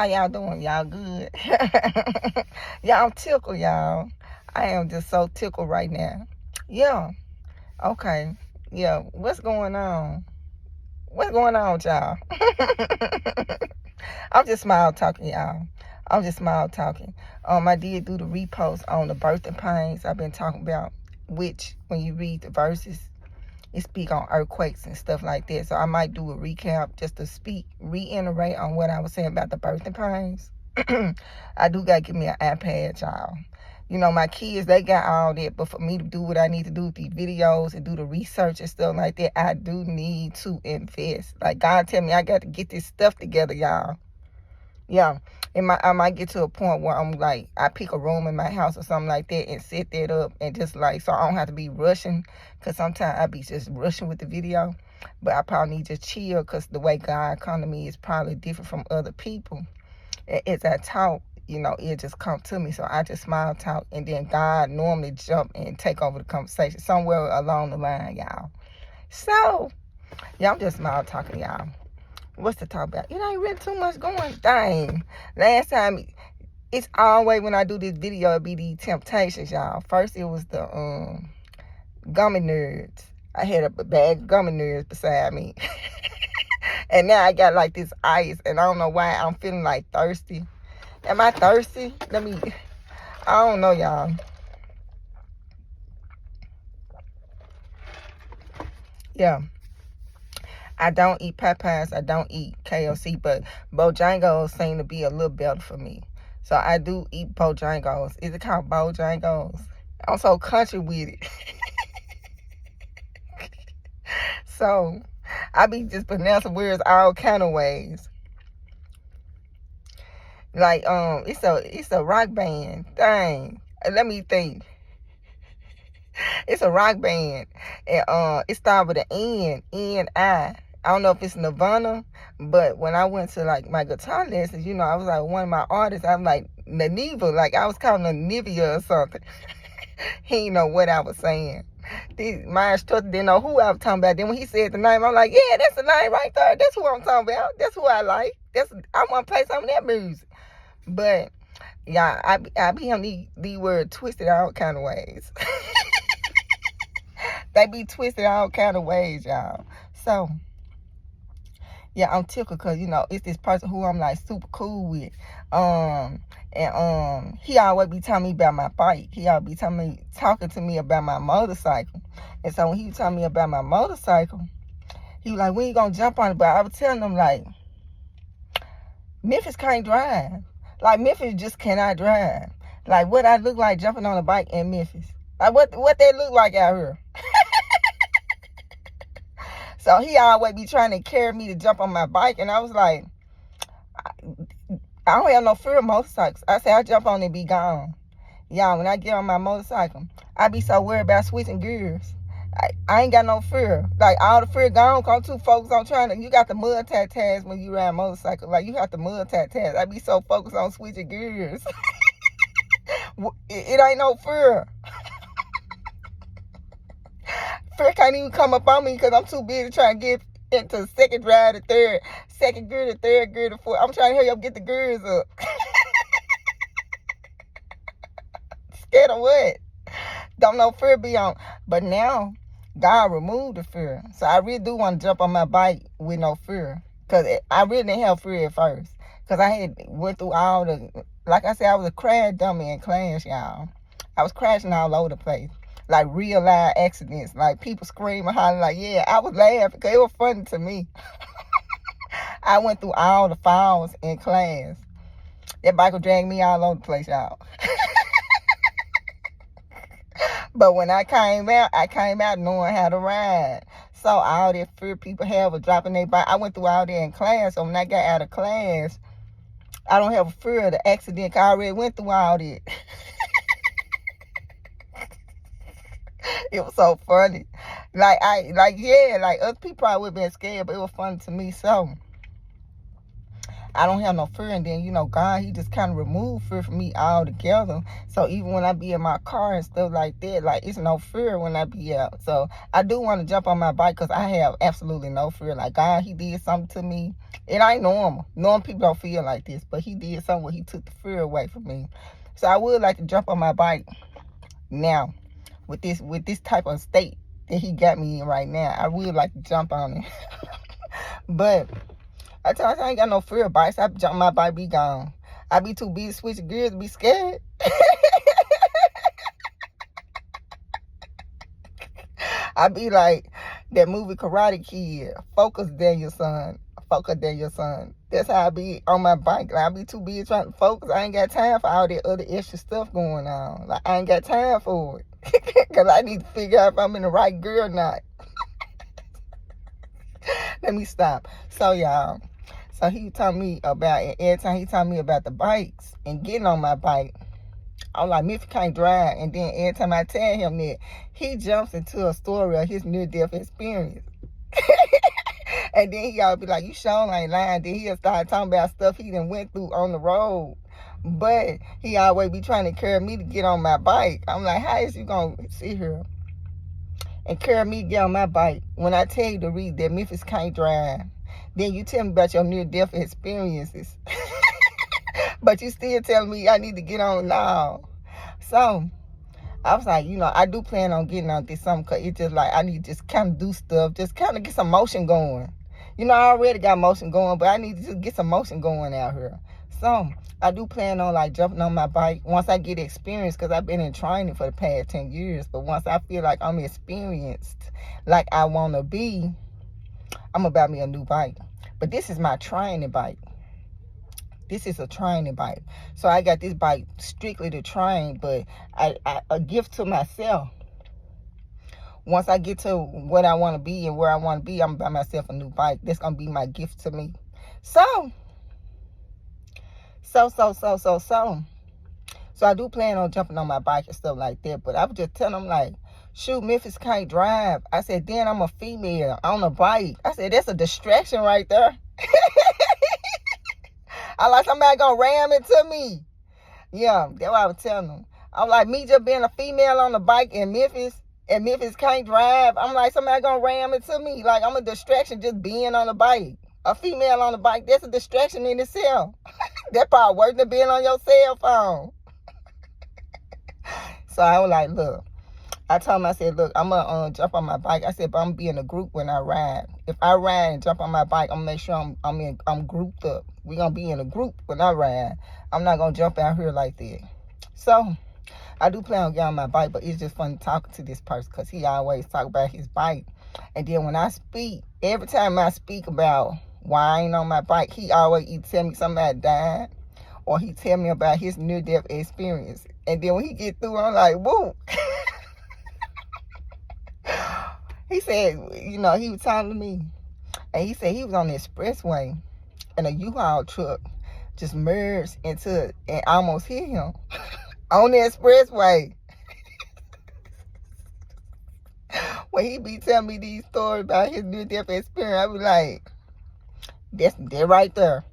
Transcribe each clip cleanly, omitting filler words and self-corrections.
How y'all doing? Y'all good? Yeah, I'm tickled, y'all. I am just so tickled right now. Yeah. Okay. Yeah. What's going on? What's going on with y'all? I'm just smile talking, y'all. I'm just smile talking. I did do the repost on the birthing pains I've been talking about, which when you read the verses, it speak on earthquakes and stuff like that. So I might do a recap just to reiterate on what I was saying about the birthing pains. I do got to give me an iPad, y'all. You know, my kids, they got all that. But for me to do what I need to do with these videos and do the research and stuff like that, I do need to invest. Like, God tell me I got to get this stuff together, y'all. Yeah. I might get to a point where I'm like, I pick a room in my house or something like that and set that up and just like, so I don't have to be rushing. Because sometimes I be just rushing with the video. But I probably need to chill because the way God come to me is probably different from other people. As I talk, you know, it just come to me. So I just smile, talk, and then God normally jump and take over the conversation somewhere along the line, y'all. So, yeah, I'm just smile talking, y'all. What's to talk about? It ain't really too much going. Dang. Last time, it's always when I do this video, it be these temptations, y'all. First, it was the gummy nerds. I had a bag of gummy nerds beside me. And now I got like this ice, and I don't know why I'm feeling like thirsty. Am I thirsty? I don't know, y'all. Yeah. I don't eat Popeyes. I don't eat KFC, but Bojangles seem to be a little better for me. So I do eat Bojangles. Is it called Bojangles? I'm so country with it. So I be just pronouncing words all kind of ways. Like, it's a rock band. Dang. Let me think. It's a rock band. And it started with an N, N-I. I don't know if it's Nirvana, but when I went to like my guitar lessons, you know, I was like one of my artists, I'm like Naniva, like I was calling her Nivea or something. He didn't know what I was saying. My instructor didn't know who I was talking about. Then when he said the name, I'm like, yeah, that's the name right there. That's who I'm talking about. That's who I like. I want to play some of that music. But yeah, I be on these words twisted all kind of ways. They be twisted all kind of ways, y'all. So yeah, I'm tickled because, you know, it's this person who I'm like super cool with. He always be telling me about my bike. He always be talking to me about my motorcycle. And so when he was telling me about my motorcycle, he was like, when you gonna jump on it? But I was telling him, like, Memphis can't drive. Like, Memphis just cannot drive. Like, what I look like jumping on a bike in Memphis. Like, what they look like out here. So he always be trying to carry me to jump on my bike. And I was like, I don't have no fear of motorcycles. I say I jump on it and be gone. Y'all, when I get on my motorcycle, I be so worried about switching gears. I ain't got no fear. Like, all the fear gone. I'm too focused on you got the mud tat when you ride a motorcycle. Like, you have the mud tat. I be so focused on switching gears. It ain't no fear. Fear can't even come up on me because I'm too busy trying to get into second gear to third gear to fourth. I'm trying to hurry up, get the gears up. Scared of what? Don't know fear be on. But now, God removed the fear. So I really do want to jump on my bike with no fear. Because I really didn't have fear at first. Because I had went through all like I said, I was a crash dummy in class, y'all. I was crashing all over the place. Like real life accidents. Like people screaming, hollering, like, yeah, I was laughing because it was funny to me. I went through all the falls in class. That bike would drag me all over the place, y'all. But when I came out knowing how to ride. So all that fear people have of dropping their bike. I went through all that in class. So when I got out of class, I don't have a fear of the accident because I already went through all that. It was so funny. Like other people probably would have been scared, but it was funny to me. So I don't have no fear. And then, you know, God, he just kind of removed fear from me altogether. So even when I be in my car and stuff like that, like, it's no fear when I be out. So I do want to jump on my bike because I have absolutely no fear. Like, God, he did something to me. It ain't normal. Normal people don't feel like this, but he did something where he took the fear away from me. So I would like to jump on my bike now with this type of state that he got me in right now. I would like to jump on it. But I tell you, I ain't got no fear of bikes. I jump on my bike, be gone. I be too busy switching gears to be scared. I be like that movie Karate Kid, Focus Daniel-san. Focus Daniel-san. That's how I be on my bike. Like, I be too busy trying to focus. I ain't got time for all that other extra stuff going on. Like, I ain't got time for it. Because I need to figure out if I'm in the right gear or not. Let me stop. So, y'all. So, he told me about, and every time he told me about the bikes and getting on my bike, I'm like, Miffy can't drive. And then every time I tell him that, he jumps into a story of his near-death experience. And then he'll be like, you sure ain't lying. Then he'll start talking about stuff he done went through on the road. But he always be trying to carry me to get on my bike. I'm like, how is you going to sit here and carry me to get on my bike when I tell you to read that Memphis can't drive? Then you tell me about your near-death experiences. But you still telling me I need to get on now. So I was like, I do plan on getting on this something, because it's just like I need to just kind of do stuff, just kind of get some motion going. I already got motion going, but I need to just get some motion going out here. So I do plan on like jumping on my bike once I get experience, because I've been in training for the past 10 years. But once I feel like I'm experienced like I want to be, I'm going to buy me a new bike. But this is my training bike. This is a training bike. So I got this bike strictly to train, but a gift to myself. Once I get to what I want to be and where I want to be, I'm going to buy myself a new bike. That's going to be my gift to me. So I do plan on jumping on my bike and stuff like that. But I was just telling them, like, shoot, Memphis can't drive. I said, then I'm a female on a bike. I said, that's a distraction right there. I like somebody gonna ram into me. Yeah, that's what I was telling them. I'm like, me just being a female on the bike in Memphis, and Memphis can't drive. I'm like, somebody gonna ram into me. Like, I'm a distraction just being on the bike. A female on the bike, that's a distraction in itself. That probably worse than being on your cell phone. So I was like, look. I told him, I said, look, I'm going to jump on my bike. I said, but I'm going to be in a group when I ride. If I ride and jump on my bike, I'm going to make sure I'm grouped up. We're going to be in a group when I ride. I'm not going to jump out here like that. So I do plan on getting on my bike, but it's just fun talking to this person because he always talk about his bike. And then when I speak, every time I speak about why I ain't on my bike, he always either tell me somebody died or he tell me about his near-death experience. And then when he get through, I'm like, woo. He said, he was talking to me, and he said he was on the expressway, and a U-Haul truck just merged into it and almost hit him on the expressway. When he be telling me these stories about his near-death experience, I be like, they're right there.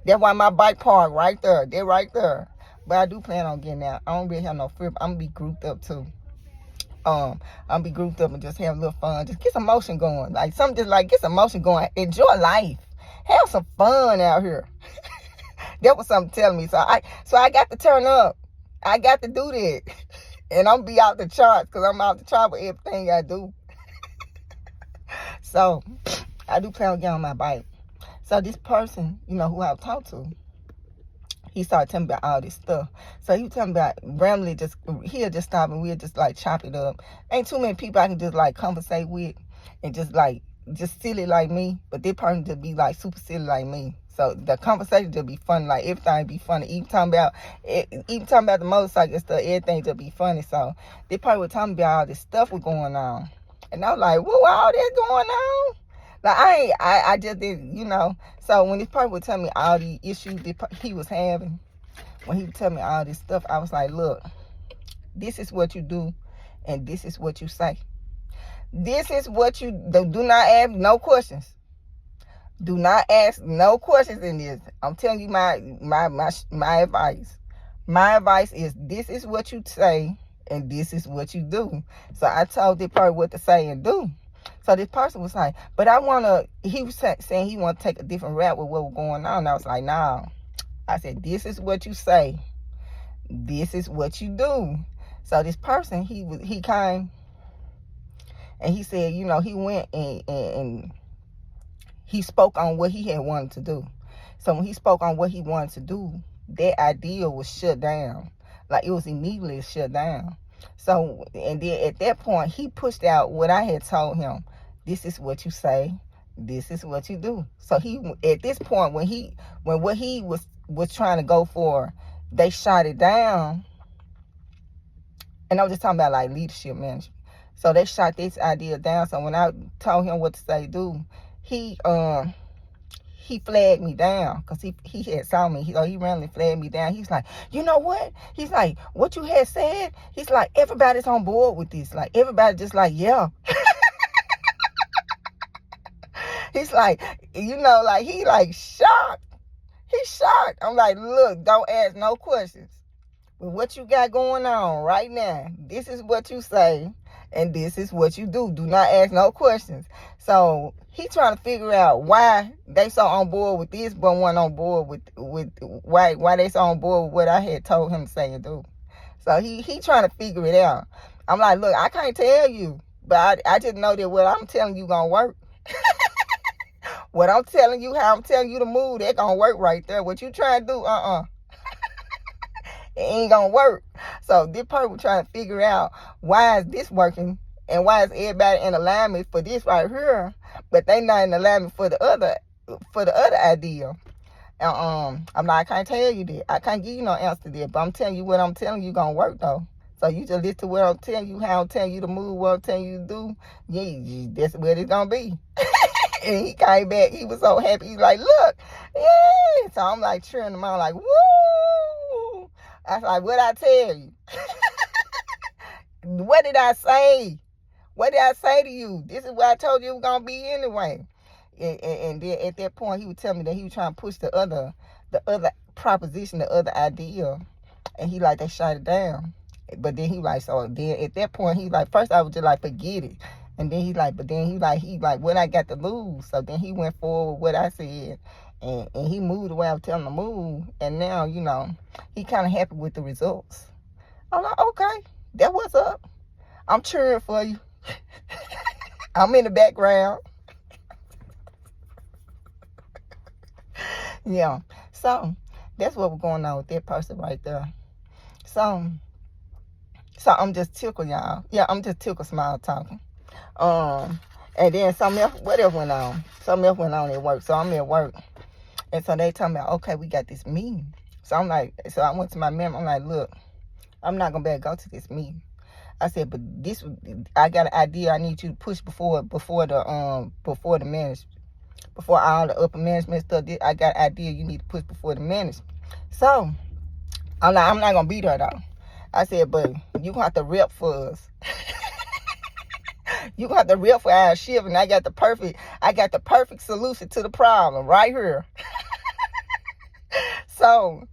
That's why my bike parked right there. They're right there. But I do plan on getting out. I don't really have no fear, but I'm going to be grouped up too. I'll be grouped up and just have a little fun. Just get some motion going. Like something just like get some motion going. Enjoy life. Have some fun out here. That was something telling me. So I got to turn up. I got to do that. And I'm be out the charts because I'm out the chart with everything I do. So I do plan on getting on my bike. So this person, who I've talked to, he started telling me about all this stuff. So he was telling me about randomly he'll just stop and we'll just like chop it up. Ain't too many people I can just like conversate with and just silly like me. But this person just be like super silly like me. So the conversation just be fun, like everything be funny. Even talking about the motorcycle stuff, everything just be funny. So they probably was talking about all this stuff was going on. And I was like, whoa, all this going on? Like, I just didn't, So when this person would tell me all the issues that he was having, when he would tell me all this stuff, I was like, look, this is what you do, and this is what you say. This is what you do. Do not ask no questions. Do not ask no questions in this. I'm telling you my advice. My advice is this is what you say, and this is what you do. So I told this person what to say and do. So this person was like, but he was saying he want to take a different route with what was going on. And I was like, nah. I said, this is what you say. This is what you do. So this person, he came and he said, you know, he went and he spoke on what he had wanted to do. So when he spoke on what he wanted to do, that idea was shut down. Like, it was immediately shut down. So, and then at that point, he pushed out what I had told him. This is what you say. This is what you do. So he, at this point, when what he was trying to go for, they shot it down. And I was just talking about like leadership management. So they shot this idea down. So when I told him what to say do, he flagged me down because he had saw me. He randomly flagged me down. He's like, you know what? He's like, what you had said? He's like, everybody's on board with this. Like, everybody just like, yeah. He's like, you know, like, he like shocked. He's shocked. I'm like, look, don't ask no questions. With what you got going on right now, this is what you say, and this is what you do. Do not ask no questions. So he trying to figure out why they so on board with this, but weren't on board with why they so on board with what I had told him to say and do. So he trying to figure it out. I'm like, look, I can't tell you, but I just know that what I'm telling you gonna work. What I'm telling you, how I'm telling you to move, that gonna work right there. What you trying to do, it ain't gonna work. So this person trying to figure out why is this working and why is everybody in alignment for this right here, but they not in alignment for the other idea. And I'm like, I can't tell you that. I can't give you no answer to that, but I'm telling you what I'm telling you gonna work though. So you just listen to what I'm telling you, how I'm telling you to move, what I'm telling you to do. Yeah, that's what it's gonna be. And he came back. He was so happy. He's like, look, yeah. So I'm like cheering him on, like, woo. I was like, what'd I tell you? What did I say? What did I say to you? This is what I told you it was going to be anyway. And then at that point, he would tell me that he was trying to push the other proposition, the other idea. And he like, they shot it down. But then he like, so then at that point, he like, first I was just like, forget it. And then he like, what I got to lose? So then he went forward with what I said. And he moved the way I was telling him to move. And now, you know, he kind of happy with the results. I'm like, okay, that what's up. I'm cheering for you. I'm in the background. Yeah. So that's what was going on with that person right there. So I'm just tickled, y'all. Yeah, I'm just tickled smile talking. And then what else went on? Something else went on at work. So I'm at work. And so they talking about, okay, we got this meeting. So I'm like, so I went to my manager. I'm like, look, I'm not going to be able to go to this meeting. I said, but I got an idea I need you to push before the management. Before all the upper management stuff, I got an idea you need to push before the management. So I'm like, I'm not going to be there though. I said, but you gonna have to rep for us. You gonna have to rep for our shift, and I got the perfect solution to the problem right here. So,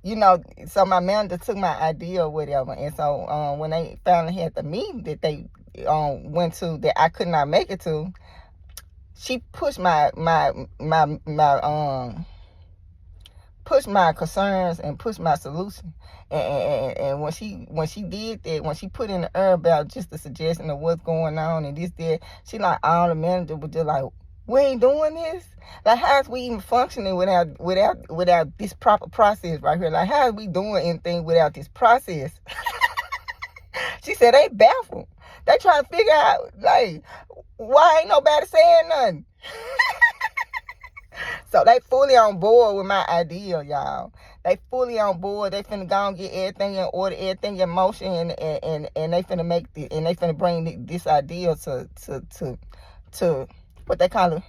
you know, so my manager took my idea or whatever, and so when they finally had the meeting that they went to that I could not make it to, she pushed my concerns and push my solution. And when she did that, when she put in the air about just the suggestion of what's going on and this, that, she like all the manager was just like, we ain't doing this. Like, how is we even functioning without this proper process right here? Like, how is we doing anything without this process? She said they baffled. They trying to figure out, like, why ain't nobody saying nothing? So they fully on board with my idea, y'all. They fully on board. They finna go and get everything in order, everything in motion, and they finna bring this idea to what they call it.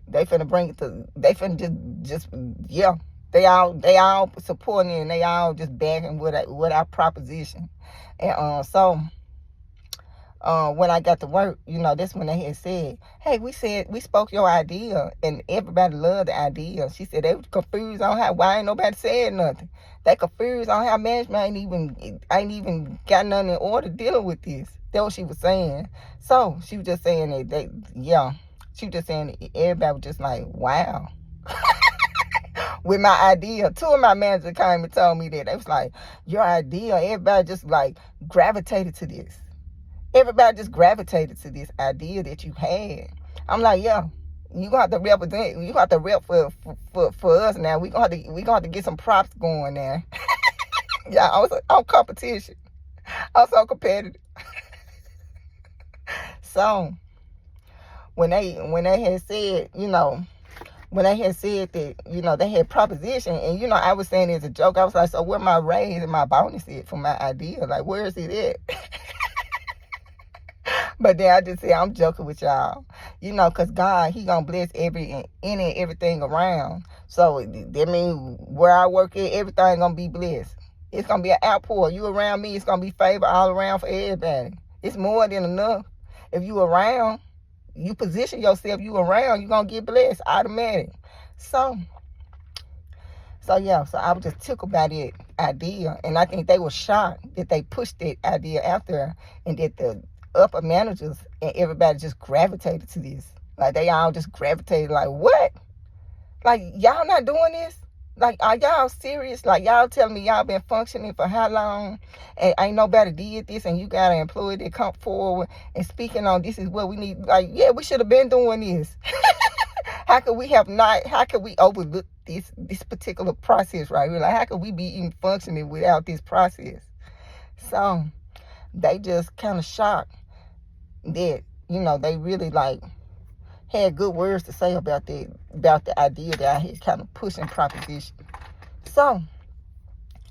They finna bring it to. They finna just yeah. They all supporting it, and they all just backing with our proposition. And when I got to work, that's when they had said, hey, we spoke your idea, and everybody loved the idea. She said they were confused on why ain't nobody said nothing. They confused on how management ain't even got nothing in order dealing with this. That's what she was saying. So she was just saying that she was just saying that everybody was just like, wow. With my idea. Two of my managers came and told me that. They was like, your idea, everybody just like gravitated to this. Everybody just gravitated to this idea that you had. I'm like, yeah, you gonna have to represent. You gonna have to rep for us now. We gonna have to get some props going now. Yeah, I'm competition. I'm so competitive. So when they had said, when they had said that, they had proposition, and I was saying it as a joke. I was like, so where my raise and my bonus is for my idea? Like, where is it at? But then I just say I'm joking with y'all, because God, He gonna bless any and everything around. So that means where I work at, everything gonna be blessed. It's gonna be an outpour. You around me, it's gonna be favor all around for everybody. It's more than enough. If you around, you position yourself, you around, you gonna get blessed automatic. So yeah, so I was just tickled by that idea, and I think they were shocked that they pushed that idea out there, and that the upper managers and everybody just gravitated to this. Like, they all just gravitated, like, what? Like, y'all not doing this? Like, are y'all serious? Like, y'all telling me y'all been functioning for how long, and ain't nobody did this, and you got an employee that come forward and speaking on this is what we need. Like, yeah, we should have been doing this. How could we overlook this particular process right here? Like, how could we be even functioning without this process? So they just kind of shocked that, they really had good words to say about the idea that I had kind of pushing proposition. So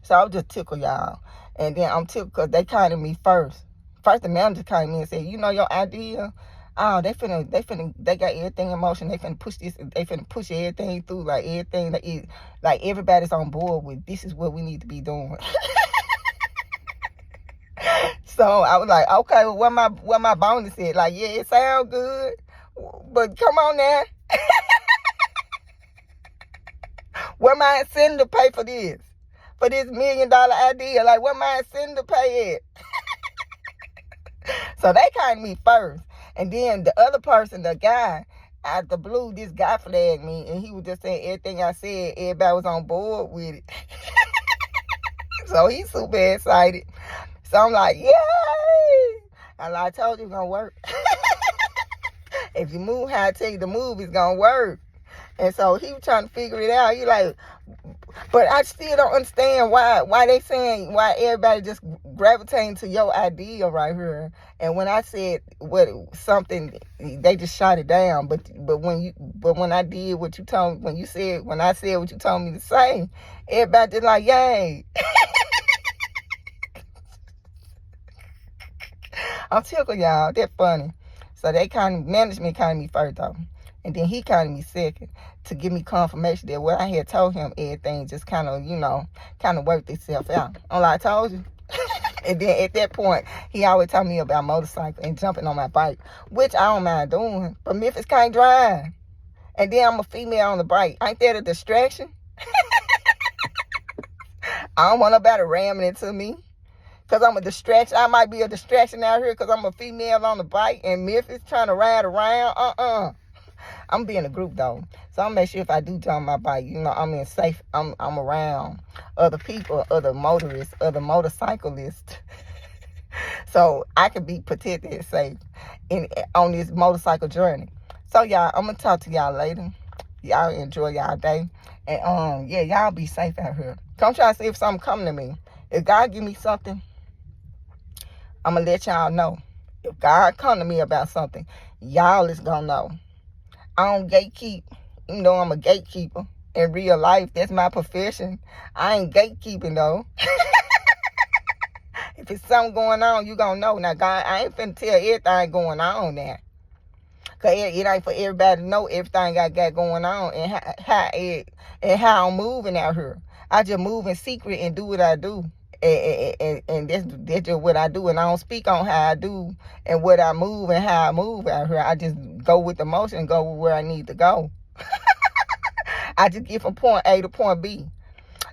I was just tickled, y'all. And then I'm tickled because they came to me first. First, the manager came in and said, your idea, they got everything in motion. They finna push this, they finna push everything through, like everything that is, like everybody's on board with, this is what we need to be doing. So I was like, okay, well, what my bonus is? Like, yeah, it sounds good, but come on now. Where my incentive to pay for this $1 million idea? Like, where my incentive to pay it? So they came to me first. And then the other person, the guy, out the blue, this guy flagged me, and he was just saying everything I said, everybody was on board with it. So he's super excited. So I'm like, yay! And I told you it's going to work. If you move how I tell you to move, it's going to work. And so he was trying to figure it out. He like, but I still don't understand why they saying, why everybody just gravitating to your idea right here. And when I said something, they just shot it down. But when I did what you told, when I said what you told me to say, everybody just like, yay. I'm tickled, y'all. They're funny. So management kind of me first, though. And then he kind of me second to give me confirmation that what I had told him, everything just kind of worked itself out. I told you. And then at that point, he always told me about motorcycle and jumping on my bike, which I don't mind doing. But Memphis can't drive. And then I'm a female on the bike. Ain't that a distraction? I don't want nobody ramming into me. Because I'm a distraction. I might be a distraction out here because I'm a female on the bike and Memphis trying to ride around. I'm being a group, though. So I'll make sure if I do jump my bike, I'm in safe. I'm around other people, other motorists, other motorcyclists. So I can be protected and safe on this motorcycle journey. So, y'all, I'm going to talk to y'all later. Y'all enjoy y'all day. And, yeah, y'all be safe out here. Come try to see if something coming to me. If God give me something, I'm going to let y'all know. If God come to me about something, y'all is going to know. I don't gatekeep. You know I'm a gatekeeper. In real life, that's my profession. I ain't gatekeeping, though. If it's something going on, you going to know. Now, God, I ain't finna tell everything going on now. Because it ain't for everybody to know everything I got going on and how I'm moving out here. I just move in secret and do what I do. And that's just what I do. And I don't speak on how I do and what I move and how I move out here. I just go with the motion and go where I need to go. I just get from point A to point B.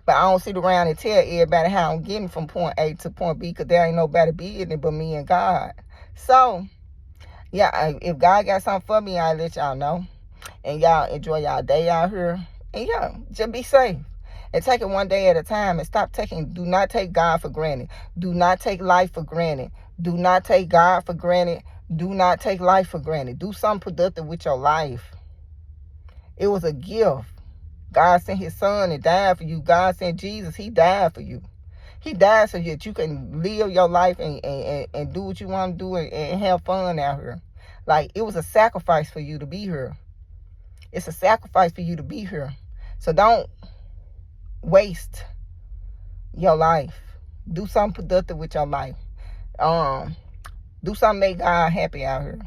But I don't sit around and tell everybody how I'm getting from point A to point B, because there ain't nobody business but me and God. So, yeah, if God got something for me, I'll let y'all know. And y'all enjoy y'all day out here. And yeah, just be safe. And take it one day at a time, and do not take God for granted. Do not take life for granted. Do not take God for granted. Do not take life for granted. Do something productive with your life. It was a gift. God sent his son and died for you. God sent Jesus. He died for you. He died so that you can live your life and do what you want to do and have fun out here. Like, it was a sacrifice for you to be here. It's a sacrifice for you to be here. So don't waste your life. Do something productive with your life. Do something to make God happy out here.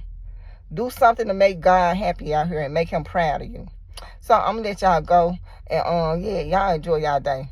Do something to make God happy out here and make him proud of you. So I'm gonna let y'all go. And yeah, y'all enjoy y'all day.